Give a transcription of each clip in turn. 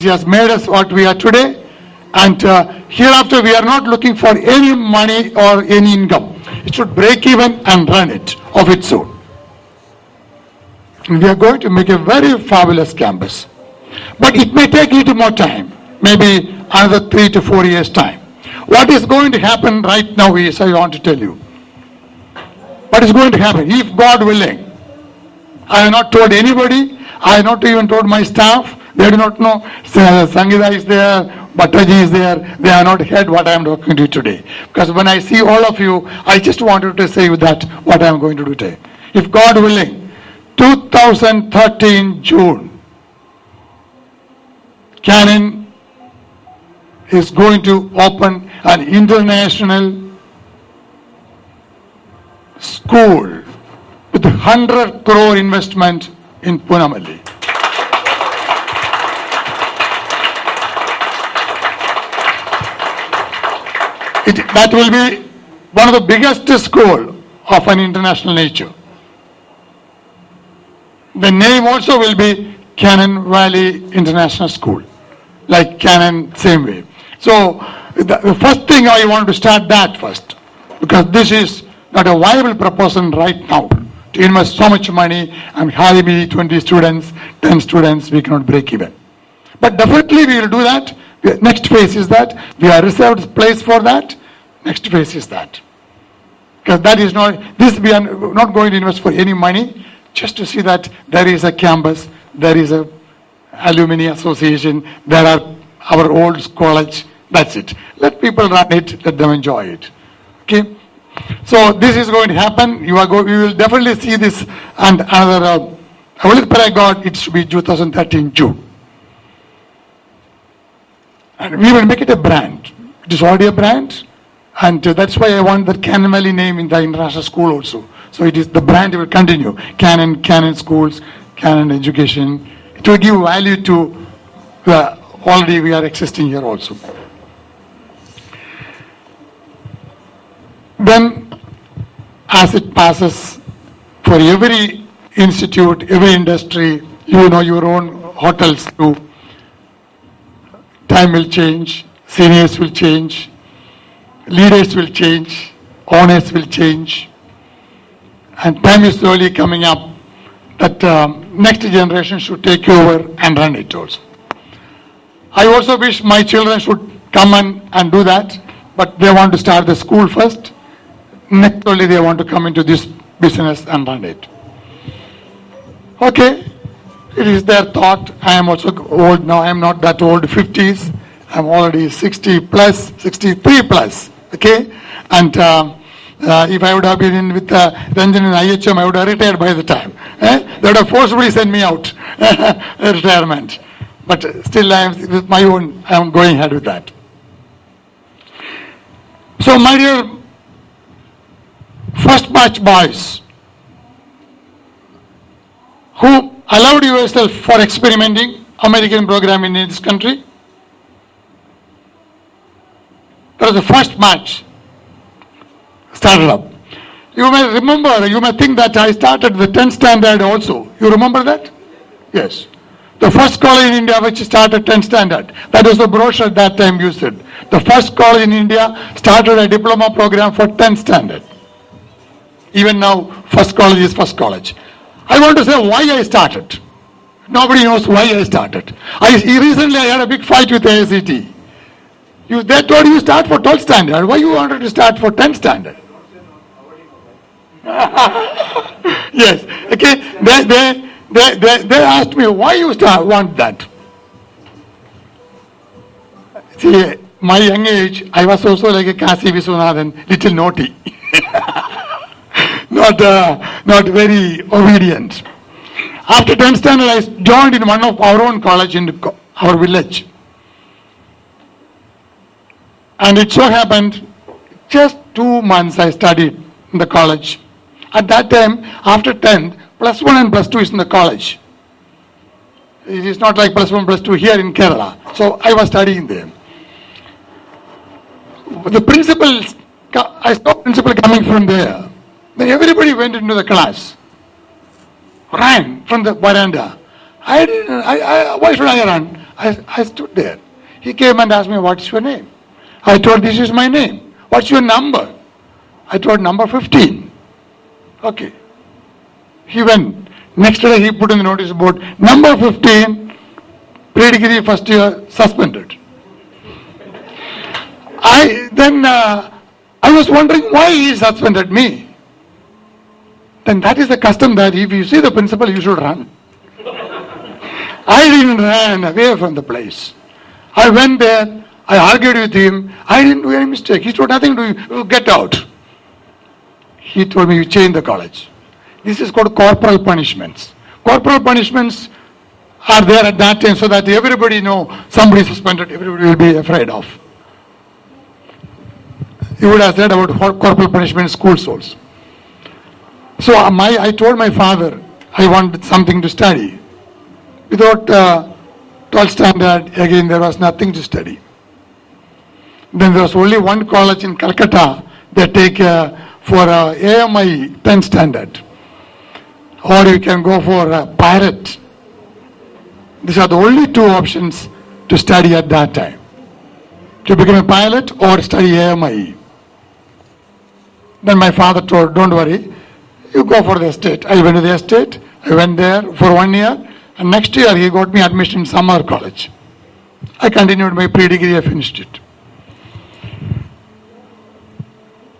He has made us what we are today. And hereafter, we are not looking for any money or any income. It should break even and run it of its own. We are going to make a very fabulous campus. But it may take a little more time, maybe another 3 to 4 years' time. What is going to happen right now is, I want to tell you. What is going to happen, if God willing? I have not told anybody, I have not even told my staff, they do not know. Sangeeta is there, Bhattaji is there, they have not heard what I am talking to you today. Because when I see all of you, I just wanted to say that what I am going to do today. If God willing, 2013 June, Canon is going to open an international school with 100 crore investment in Punamalli. That will be one of the biggest school of an international nature. The name also will be Cannon Valley International School, like Canon, same way. So the first thing I want to start that first, because this is not a viable proposal right now to invest so much money and have maybe 20 students, 10 students, we cannot break even. But definitely we will do that. Next phase is that we are reserved place for that. Next phase is that. Because that is not, this we are not going to invest for any money, just to see that there is a campus, there is a alumni association, there are our old college, that's it. Let people run it, let them enjoy it. Okay? So this is going to happen. We will definitely see this and another, I will pray God, it should be 2013 June. And we will make it a brand. It is already a brand. And that's why I want the Cannon Valley name in the international school also. So it is, the brand will continue. Cannon schools, Cannon education. It will give value to already we are existing here also. Then as it passes, for every institute, every industry, you know your own hotels too. Time will change, seniors will change, leaders will change, owners will change, and time is slowly coming up that next generation should take over and run it also. I also wish my children should come and do that, but they want to start the school first. Next only they want to come into this business and run it. Okay, it is their thought. I am also old now. I am not that old, 50s. I am already 60 plus, 63 plus. Okay, and if I would have been in with Ranjan in IHM, I would have retired by the time. They would have forcibly sent me out, retirement. But still, I am with my own. I am going ahead with that. So, my dear first batch boys, who allowed yourself for experimenting American program in this country, that was the first batch started up. You may remember, you may think that I started the 10th standard also. You remember that? Yes. The first college in India which started 10th standard. That was the brochure that time you said. The first college in India started a diploma program for 10th standard. Even now, first college is first college. I want to say why I started. Nobody knows why I started. Recently I had a big fight with AICT. They told you start for 12th standard. Why you wanted to start for 10th standard? Yes. Okay. They asked me why you want that. See, my young age, I was also like a Kasi Viswanathan, little naughty. Not very obedient. After 10th standard, I joined in one of our own college in our village. And it so happened, just 2 months I studied in the college. At that time, after 10th, plus 1 and plus 2 is in the college. It is not like plus 1, plus 2 here in Kerala. So I was studying there. The principal, I saw principal coming from there. Then everybody went into the class, ran from the veranda. Why should I run? I stood there. He came and asked me, what's your name? I told, this is my name. What's your number? I told, number 15. Okay. He went. Next day he put in the notice board, number 15, pre-degree first year, suspended. I was wondering why he suspended me. Then that is the custom that if you see the principal, you should run. I didn't run away from the place. I went there, I argued with him, I didn't do any mistake. He told nothing to you, get out. He told me, you change the college. This is called corporal punishments. Corporal punishments are there at that time so that everybody know somebody is suspended, everybody will be afraid of. You would have said about corporal punishment in school souls. So I told my father I wanted something to study. Without 12th standard, again there was nothing to study. Then there was only one college in Calcutta they take for AMI 10th standard. Or you can go for pirate. These are the only two options to study at that time. To become a pilot or study AMI. Then my father told, don't worry, you go for the estate. I went to the estate, I went there for 1 year, and next year he got me admission in some other college. I continued my pre-degree, I finished it.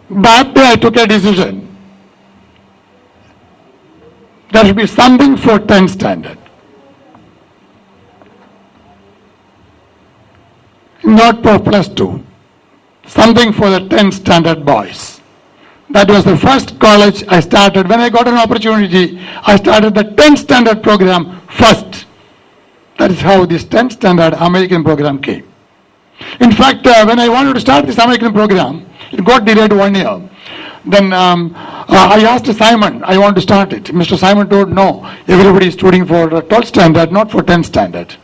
That day I took a decision. There should be something for 10th standard. Not for plus 2. Something for the 10th standard boys. That was the first college I started. When I got an opportunity, I started the 10th standard program first. That is how this 10th standard American program came. In fact, when I wanted to start this American program, it got delayed 1 year. Then I asked Simon, I want to start it. Mr. Simon told, no, everybody is studying for 12th standard, not for 10th standard.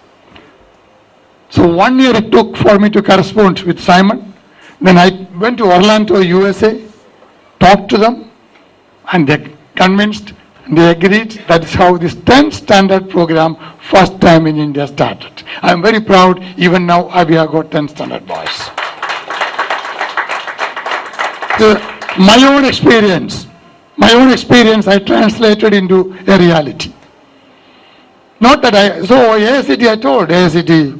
So 1 year it took for me to correspond with Simon. Then I went to Orlando, USA, talked to them, and they convinced, they agreed. That is how this 10th standard program first time in India started. I am very proud, even now we have got 10th standard boys. So, my own experience I translated into a reality. Not that AICT, I told AICT,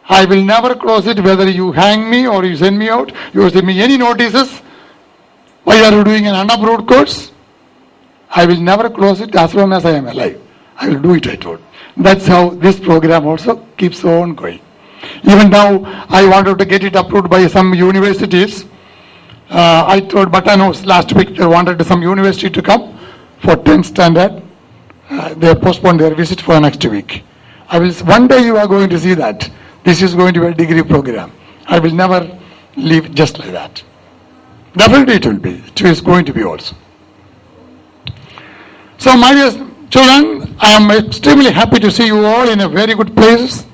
I will never close it whether you hang me or you send me out, you send me any notices. Why are you doing an unapproved course? I will never close it as long as I am alive. I will do it, I told. That's how this program also keeps on going. Even now, I wanted to get it approved by some universities. I told Batanos last week they wanted some university to come for 10th standard. They postponed their visit for next week. One day you are going to see that. This is going to be a degree program. I will never leave just like that. Definitely it will be. It is going to be also. So my dear children, I am extremely happy to see you all in a very good place.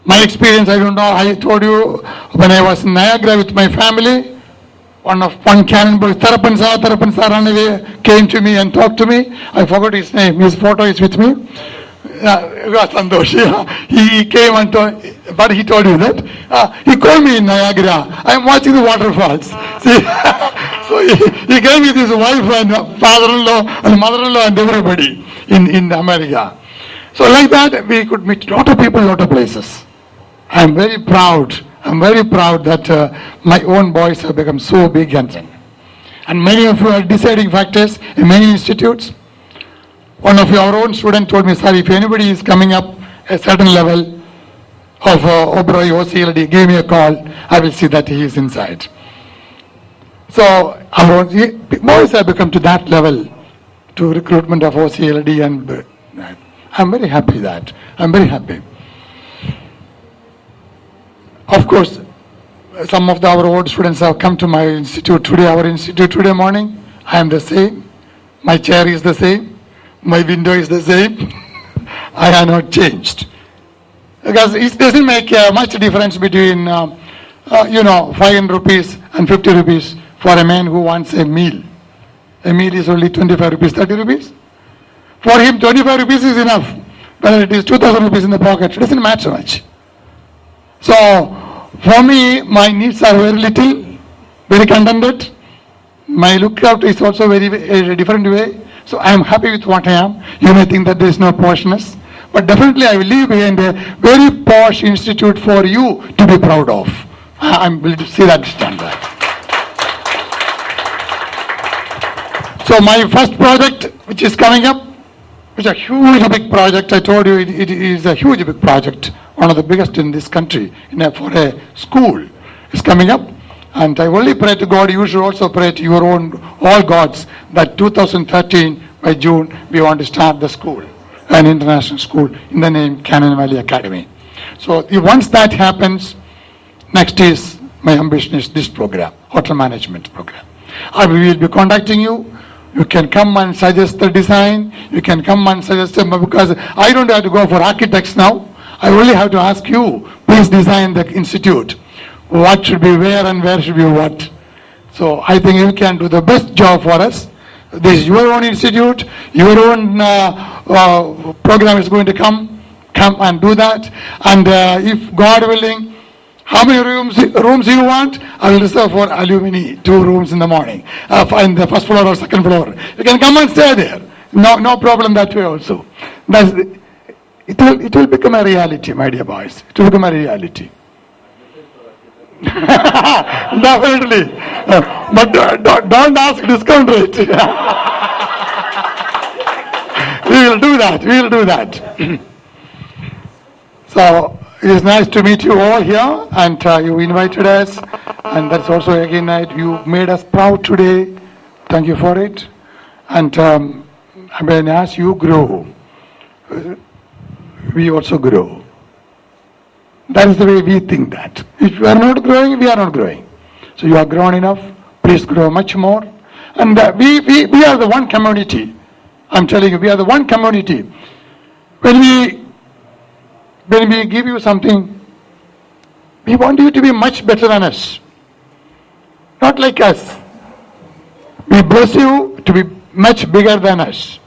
My experience, I don't know, I told you when I was in Niagara with my family, one cannonball, Tharapan sir came to me and talked to me. I forgot his name, his photo is with me. He came and told, but he told you that. He called me in Niagara. I am watching the waterfalls. See, so he came with his wife and father-in-law and mother-in-law and everybody in America. So like that, we could meet a lot of people, a lot of places. I am very proud. I'm very proud that my own boys have become so big and many of you are deciding factors in many institutes. One of your own students told me, sir, if anybody is coming up a certain level of Oberoi OCLD, give me a call. I will see that he is inside. So our boys have become to that level to recruitment of OCLD, and I'm very happy that. I'm very happy. Of course, some of our old students have come to my institute today, our institute today morning. I am the same. My chair is the same. My window is the same. I have not changed. Because it doesn't make much difference between, 500 rupees and 50 rupees for a man who wants a meal. A meal is only 25 rupees, 30 rupees. For him, 25 rupees is enough. whether it is 2,000 rupees in the pocket, it doesn't matter much. So, for me, my needs are very little, very contented. My lookout is also a different way. So, I am happy with what I am. You may think that there is no poshness, but definitely I will leave behind a very posh institute for you to be proud of. I am willing to see that, understand that. So, my first project, which is coming up, it's a huge big project. I told you it is a huge big project, one of the biggest in this country for a school. It's coming up, and I only pray to God. You should also pray to your own, all gods, that 2013 by June we want to start the school, an international school in the name Cannon Valley Academy. So once that happens, next is my ambition is this program, hotel management program. I will be contacting you. You can come and suggest the design. You can come and suggest them, because I don't have to go for architects now. I only have to ask you, please design the institute. What should be where and where should be what. So I think you can do the best job for us. This is your own institute. Your own program is going to come and do that. And if God willing, how many rooms you want? I will reserve for alumni 2 rooms in the morning, in the first floor or second floor. You can come and stay there. No problem that way also. It will become a reality, my dear boys. It will become a reality. Definitely. But don't ask discount rate. We will do that. So, it is nice to meet you all here, and you invited us, and that's also again you made us proud today. Thank you for it. And when as you grow, we also grow. That is the way we think that. If you are not growing, we are not growing. So you are grown enough, please grow much more. And we are the one community. I'm telling you, we are the one community. When we give you something, we want you to be much better than us. Not like us. We bless you to be much bigger than us.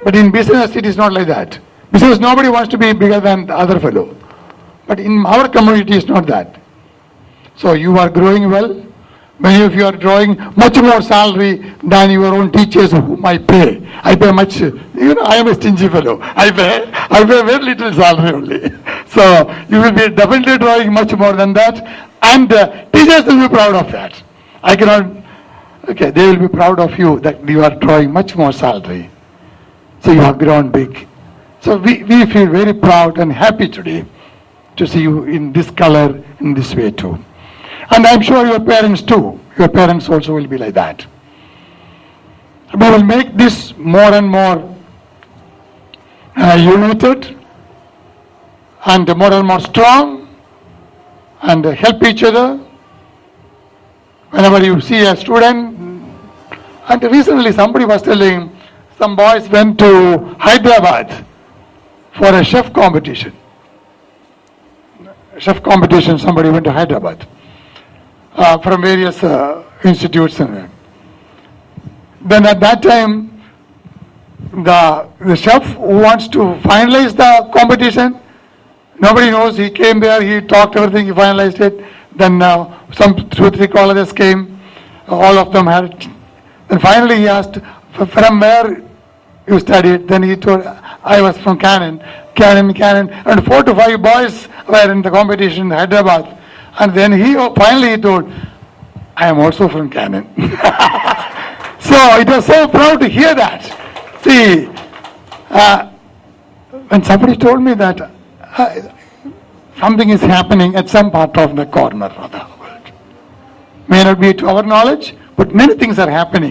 But in business, it is not like that. Business, nobody wants to be bigger than the other fellow. But in our community, it's not that. So you are growing well. Many of you are drawing much more salary than your own teachers whom I pay. I pay much, I am a stingy fellow. I pay very little salary only. So you will be definitely drawing much more than that. And teachers will be proud of that. They will be proud of you that you are drawing much more salary. So you have grown big. So we feel very proud and happy today to see you in this color, in this way too. And I'm sure your parents too. Your parents also will be like that. We will make this more and more united and more strong and help each other. Whenever you see a student, and recently somebody was telling, some boys went to Hyderabad for a chef competition. Somebody went to Hyderabad. From various institutes. Then at that time, the chef who wants to finalize the competition, nobody knows. He came there, he talked everything, he finalized it. Then some 2-3 colleges came, all of them had it. Then finally he asked, from where you studied? Then he told, I was from Cannon. And 4 to 5 boys were in the competition in Hyderabad. And then he finally told, I am also from Cannon. So it was so proud to hear that. See, when somebody told me that something is happening at some part of the corner of the world, may not be to our knowledge, but many things are happening.